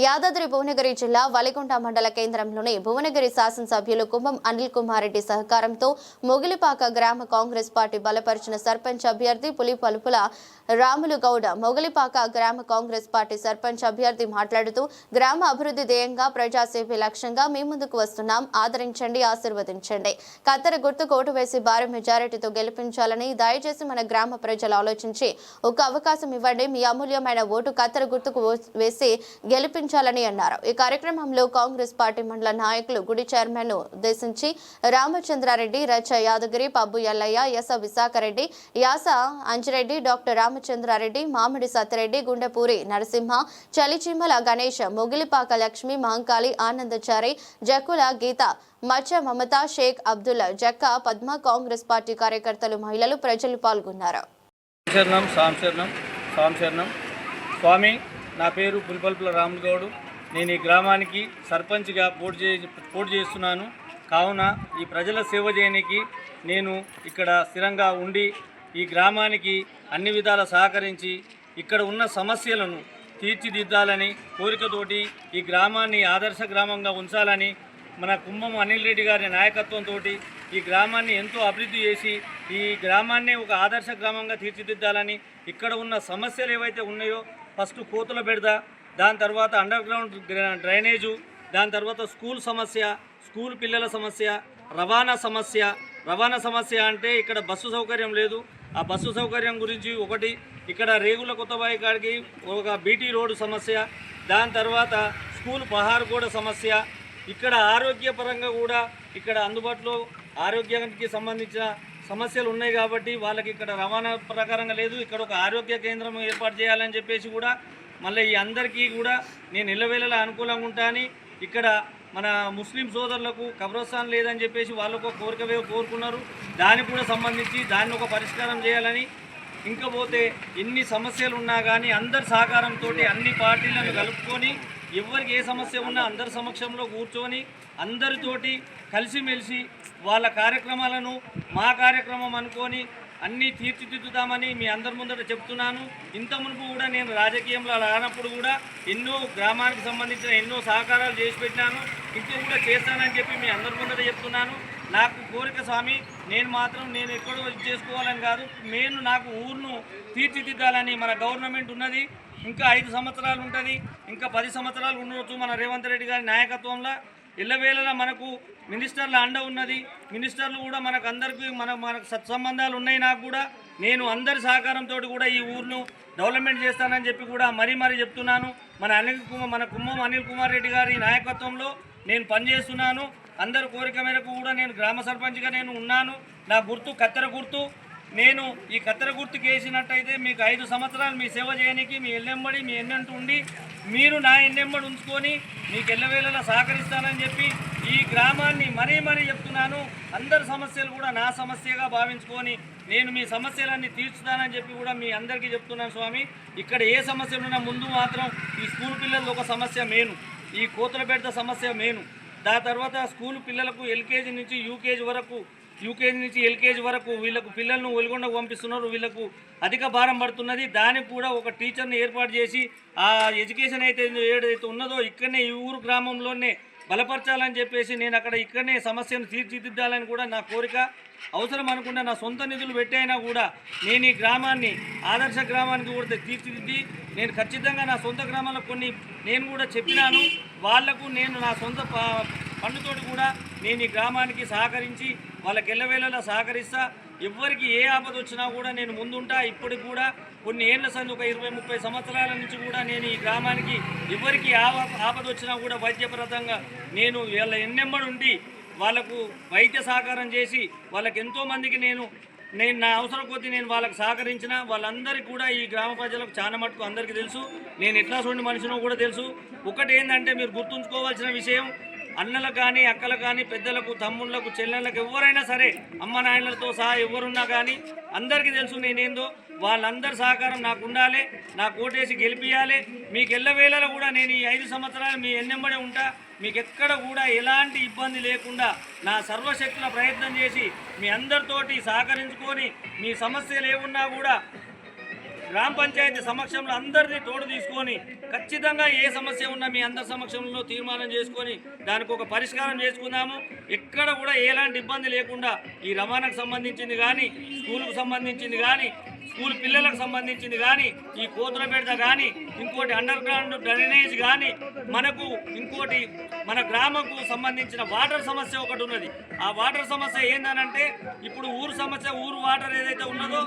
యాదాద్రి భువనగిరి జిల్లా వలిగొండ మండల కేంద్రంలోని భువనగిరి శాసనసభ్యులు కుంభం అనిల్ కుమార్ రెడ్డి సహకారంతో మొగిలిపాక గ్రామ కాంగ్రెస్ పార్టీ బలపరిచిన సర్పంచ్ అభ్యర్థి పులిపలుపుల రాములు గౌడ మొగిలిపాక గ్రామ కాంగ్రెస్ పార్టీ సర్పంచ్ అభ్యర్థి మాట్లాడుతూ గ్రామ అభివృద్ధి ధ్యేయంగా ప్రజాసేవ లక్ష్యంగా మీ ముందుకు వస్తున్నాం, ఆదరించండి, ఆశీర్వదించండి. కత్తెర గుర్తుకు ఓటు వేసి భారీ మెజారిటీతో గెలిపించాలని దయచేసి మన గ్రామ ప్రజలు ఆలోచించి ఒక అవకాశం ఇవ్వండి. మీ అమూల్యమైన ఓటు కత్తెర గుర్తుకు వేసి గెలిపించాలని అన్నారు. ఈ కార్యక్రమంలో కాంగ్రెస్ పార్టీ మండల నాయకులు గుడి చైర్మన్ ఉద్దేశించి రామచంద్రారెడ్డి, రచ్చ యాదగిరి, పబ్బు ఎల్లయ్య, యస విశాఖరెడ్డి, యాస అంజిరెడ్డి, డాక్టర్ రామచంద్రారెడ్డి, మామిడి సత్యరెడ్డి, గుండెపూరి నరసింహ, చలిచిమ్మల గణేష్, మొగిలిపాక లక్ష్మి, మహంకాళి, ఆనందచారి, జక్కుల గీత, మచ్చ మమత, షేక్ అబ్దుల్లా, జక్క, పద్మ, కాంగ్రెస్ పార్టీ కార్యకర్తలు, మహిళలు, ప్రజలు పాల్గొన్నారు. స్వామి, నా పేరు పులిపలుపుల రాములు గౌడు. నేను ఈ గ్రామానికి సర్పంచ్గా పోటీ చేస్తున్నాను. కావున ఈ ప్రజల సేవ చేయడానికి నేను ఇక్కడ స్థిరంగా ఉండి ఈ గ్రామానికి అన్ని విధాల సహకరించి ఇక్కడ ఉన్న సమస్యలను తీర్చిదిద్దాలని కోరికతోటి ఈ గ్రామాన్ని ఆదర్శ గ్రామంగా ఉంచాలని మన కుంభం అనిల్ రెడ్డి గారి నాయకత్వంతో ఈ గ్రామాన్ని ఎంతో అభివృద్ధి చేసి ఈ గ్రామాన్ని ఒక ఆదర్శ గ్రామంగా తీర్చిదిద్దాలని ఇక్కడ ఉన్న సమస్యలు ఏవైతే ఉన్నాయో ఫస్ట్ కోతుల బెడద, దాని తర్వాత అండర్ గ్రౌండ్ డ్రైనేజు, దాని తర్వాత స్కూల్ సమస్య, స్కూల్ పిల్లల సమస్య, రవాణా సమస్య అంటే ఇక్కడ బస్సు సౌకర్యం లేదు. ఆ బస్సు సౌకర్యం గురించి ఒకటి, ఇక్కడ రేగుల కొత్తబాయి కాడికి ఒక బీటీ రోడ్డు సమస్య, దాని తర్వాత స్కూల్ పహారు సమస్య. ఇక్కడ ఆరోగ్యపరంగా కూడా ఇక్కడ అందుబాటులో ఆరోగ్యానికి సంబంధించిన సమస్యలు ఉన్నాయి కాబట్టి వాళ్ళకి ఇక్కడ రవాణా ప్రకారంగా లేదు. ఇక్కడ ఒక ఆరోగ్య కేంద్రం ఏర్పాటు చేయాలని చెప్పేసి కూడా మళ్ళీ ఈ అందరికీ కూడా నేను ఇళ్ళవేళలా అనుకూలంగా ఉంటాను. ఇక్కడ మన ముస్లిం సోదరులకు కబ్రస్థాన్ లేదని చెప్పేసి వాళ్ళకు కోరుకున్నారు. దానికి కూడా సంబంధించి దాన్ని ఒక పరిష్కారం చేయాలని, ఇంకా పోతే ఎన్ని సమస్యలు ఉన్నా కానీ అందరి సహకారంతో అన్ని పార్టీలను కలుపుకొని ఎవరికి ఏ సమస్య ఉన్నా అందరి సమక్షంలో కూర్చొని అందరితోటి కలిసిమెలిసి వాళ్ళ కార్యక్రమాలను మా కార్యక్రమం అనుకొని అన్నీ తీర్చిదిద్దుతామని మీ అందరి ముందట చెప్తున్నాను. ఇంత మునుపు కూడా నేను రాజకీయంలో రానప్పుడు కూడా ఎన్నో గ్రామానికి సంబంధించిన ఎన్నో సహకారాలు చేసి పెట్టినాను, ఇంకా కూడా చేస్తానని చెప్పి మీ అందరి ముందట చెప్తున్నాను. నాకు కోరిక స్వామి, నేను ఎక్కడో చేసుకోవాలని కాదు, నాకు ఊరును తీర్చిదిద్దాలని. మన గవర్నమెంట్ ఉన్నది, ఇంకా 5 సంవత్సరాలు ఉంటుంది, ఇంకా 10 సంవత్సరాలు ఉండవచ్చు మన రేవంత్ రెడ్డి గారి నాయకత్వంలో. ఇళ్ళవేళలా మనకు మినిస్టర్ల అండ ఉన్నది. మినిస్టర్లు కూడా మనకు సత్సంబంధాలు ఉన్నాయి. నాకు కూడా నేను అందరి సహకారంతో కూడా ఈ ఊరును డెవలప్మెంట్ చేస్తానని చెప్పి కూడా మరీ చెప్తున్నాను. మన కుంభం అనిల్ కుమార్ రెడ్డి గారి నాయకత్వంలో నేను పనిచేస్తున్నాను. అందరి కోరిక మేరకు కూడా నేను గ్రామ సర్పంచ్గా నేను ఉన్నాను. నా గుర్తు కత్తెర గుర్తు. నేను ఈ కత్తెర గుర్తుకు వేసినట్టయితే మీకు 5 సంవత్సరాలు మీ సేవ చేయడానికి మీ ఎల్లెంబడి మీ ఎన్నంటూ ఉండి మీరు నా ఎన్నెంబడి ఉంచుకొని మీకు ఎల్లవేళలా సహకరిస్తానని చెప్పి ఈ గ్రామాన్ని మరీ చెప్తున్నాను. అందరి సమస్యలు కూడా నా సమస్యగా భావించుకొని నేను మీ సమస్యలన్నీ తీర్చుతానని చెప్పి కూడా మీ అందరికీ చెప్తున్నాను స్వామి. ఇక్కడ ఏ సమస్యలు ఉన్నా ముందు మాత్రం ఈ స్కూల్ పిల్లలది ఒక సమస్య మెయిన్, ఈ కోతుల బెడత సమస్య మెయిన్. దాని తర్వాత స్కూల్ పిల్లలకు ఎల్కేజీ నుంచి ఎల్కేజీ వరకు వీళ్ళకు పిల్లలను ఒలిగొండకు పంపిస్తున్నారు. వీళ్ళకు అధిక భారం పడుతున్నది. దానికి కూడా ఒక టీచర్ని ఏర్పాటు చేసి ఆ ఎడ్యుకేషన్ ఏదైతే ఉన్నదో ఇక్కడనే ఈ ఊరు గ్రామంలోనే బలపరచాలని చెప్పేసి నేను ఇక్కడనే సమస్యను తీర్చిదిద్దాలని కూడా నా కోరిక. అవసరం అనుకుంటే నా సొంత నిధులు పెట్టైనా కూడా నేను ఈ గ్రామాన్ని ఆదర్శ గ్రామానికి కూడా తీర్చిదిద్ది నేను ఖచ్చితంగా నా సొంత గ్రామంలో కొన్ని నేను కూడా చెప్పినాను. వాళ్లకు నేను నా సొంత పన్నుతోటి కూడా నేను ఈ గ్రామానికి సహకరించి వాళ్ళకి ఎల్లవేళలా సహకరిస్తా. ఎవరికి ఏ ఆపద వచ్చినా కూడా నేను ముందుంటా. ఇప్పటికి కూడా కొన్ని ఏళ్ల సంది ఒక 20-30 సంవత్సరాల నుంచి కూడా నేను ఈ గ్రామానికి ఎవరికి ఆపద వచ్చినా కూడా వైద్యపరంగా నేను వీళ్ళ ఎన్నెమ్మడి ఉండి వాళ్ళకు వైద్య సహకారం చేసి వాళ్ళకి ఎంతోమందికి నేను నా అవసరం కొద్దీ నేను వాళ్ళకి సహకరించిన వాళ్ళందరికీ కూడా ఈ గ్రామ ప్రజలకు చాలా మటుకు అందరికీ తెలుసు. నేను ఎట్లా చూడండి మనిషినో కూడా తెలుసు. ఒకటి ఏంటంటే మీరు గుర్తుంచుకోవాల్సిన విషయం, అన్నలకు కానీ అక్కలకు కానీ పెద్దలకు తమ్ముళ్ళకు చెల్లెళ్ళకు ఎవరైనా సరే అమ్మ నాయనలతో సహా ఎవరున్నా కానీ అందరికీ తెలుసు నేనేందో. వాళ్ళందరి సహకారం నాకు ఉండాలి, నాకు ఓటేసి గెలిపియాలి. మీకు ఎల్లవేళలా కూడా నేను ఈ 5 సంవత్సరాలు మీ ఎన్నెంబడే ఉంటా. మీకు ఎక్కడ కూడా ఎలాంటి ఇబ్బంది లేకుండా నా సర్వశక్తుల ప్రయత్నం చేసి మీ అందరితోటి సహకరించుకొని మీ సమస్యలు ఏమున్నా కూడా గ్రామ పంచాయతీ సమక్షంలో అందరినీ తోడు తీసుకొని ఖచ్చితంగా ఏ సమస్య ఉన్నా మీ అందరి సమక్షంలో తీర్మానం చేసుకొని దానికి ఒక పరిష్కారం చేసుకుందాము. ఎక్కడ కూడా ఎలాంటి ఇబ్బంది లేకుండా ఈ రవాణాకు సంబంధించింది కానీ, స్కూల్కు సంబంధించింది కానీ, స్కూల్ పిల్లలకు సంబంధించింది కానీ, ఈ కోతులపేట కానీ, ఇంకోటి అండర్ గ్రౌండ్ డ్రైనేజ్ కానీ, మనకు ఇంకోటి మన గ్రామంకు సంబంధించిన వాటర్ సమస్య ఒకటి ఉన్నది. ఆ వాటర్ సమస్య ఏందనంటే ఇప్పుడు ఊరు సమస్య, ఊరు వాటర్ ఏదైతే ఉన్నదో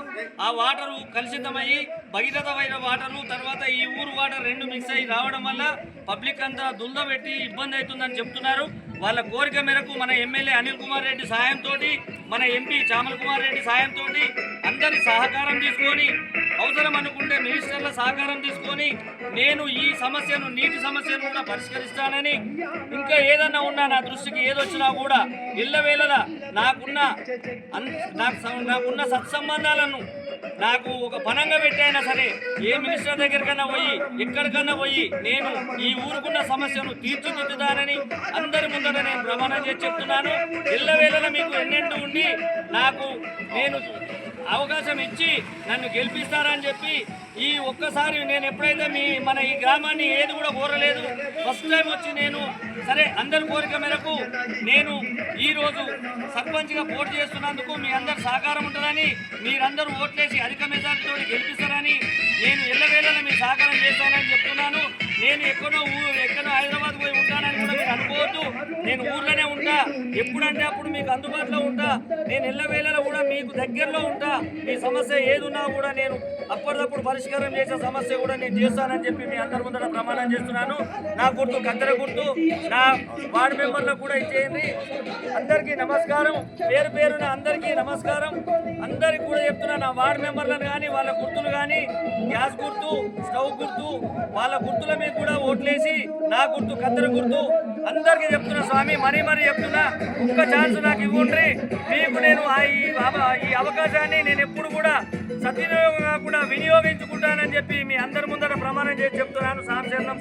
ఆ వాటరు కలుషితమయ్యి భగీరథమైన వాటరు తర్వాత ఈ ఊరు వాటర్ రెండు మిక్స్ అయ్యి రావడం వల్ల పబ్లిక్ అంతా దుల్దబెట్టి ఇబ్బంది అవుతుందని చెప్తున్నారు. వాళ్ళ కోరిక మేరకు మన ఎమ్మెల్యే అనిల్ కుమార్ రెడ్డి సాయంతో, మన ఎంపీ చామల్ కుమార్ రెడ్డి సాయంతో అందరి సహకారం తీసుకొని, అవసరం అనుకుంటే మినిస్టర్ల సహకారం తీసుకొని నేను ఈ సమస్యను, నీటి సమస్యను కూడా పరిష్కరిస్తానని, ఇంకా ఏదన్నా ఉన్నా నా దృష్టికి ఏదొచ్చినా కూడా ఇళ్ళవేళలా నాకున్న సత్సంబంధాలను నాకు ఒక పనంగా పెట్టైనా సరే ఏ మినిస్టర్ దగ్గరికన్నా పోయి ఎక్కడికన్నా పోయి నేను ఈ ఊరుకున్న సమస్యను తీర్చిదిద్దుతానని అందరి ముందర నేను ప్రమాణం చేసి చెప్తున్నాను. ఇళ్ళవేళలా మీకు ఎన్నెండు ఉండి నాకు నేను అవకాశం ఇచ్చి నన్ను గెలిపిస్తారని చెప్పి ఈ ఒక్కసారి నేను ఎప్పుడైతే మన ఈ గ్రామాన్ని ఏది కూడా కోరలేదు, ఫస్ట్ టైం వచ్చి నేను సరే అందరి కోరిక మేరకు నేను ఈరోజు సర్పంచ్గా పోటీ చేస్తున్నందుకు మీ అందరు సహకారం ఉంటుందని, మీరందరూ ఓట్లేసి అధిక మెజార్టీతో గెలిపిస్తారని నేను ఎల్లవేళలా మీ సహకారం చేస్తానని చెప్తున్నాను. నేను ఎక్కడో హైదరాబాద్ పోయి ఉంటానని కూడా మీరు అనుకోవద్దు. నేను ఊర్లోనే ఉంటా, ఎప్పుడంటే అప్పుడు మీకు అందుబాటులో ఉంటా. నేను ఎల్లవేళలా కూడా మీకు దగ్గరలో ఉంటా. మీ సమస్య ఏది ఉన్నా కూడా నేను అప్పటికప్పుడు పరిష్కారం చేసే సమస్య కూడా నేను చేస్తానని చెప్పి మీ అందరి ముందర ప్రమాణం చేస్తున్నాను. నా గుర్తు కత్తెర గుర్తు, నా వార్డు మెంబర్లకు కూడా ఇచ్చేయండి. అందరికీ నమస్కారం, పేరు పేరున అందరికీ నమస్కారం. అందరికీ కూడా చెప్తున్నా, నా వార్డు మెంబర్లను కానీ వాళ్ళ గుర్తులు కానీ గ్యాస్ గుర్తు, స్టవ్ గుర్తు, వాళ్ళ గుర్తుల మీద కూడా ఓట్లేసి నా గుర్తు కత్తెర గుర్తు అందరికీ చెప్తున్నా. స్వామి మరీ చెప్తున్నా, ఒక్క ఛాన్స్ నాకు ఇవ్వండి. మీకు నేను ఈ అవకాశాన్ని నేను ఎప్పుడు కూడా సద్వినియోగం కాకుండా వినియోగించుకుంటానని చెప్పి మీ అందరి ముందర ప్రమాణం చేసి చెప్తున్నాను. సాంశరణం.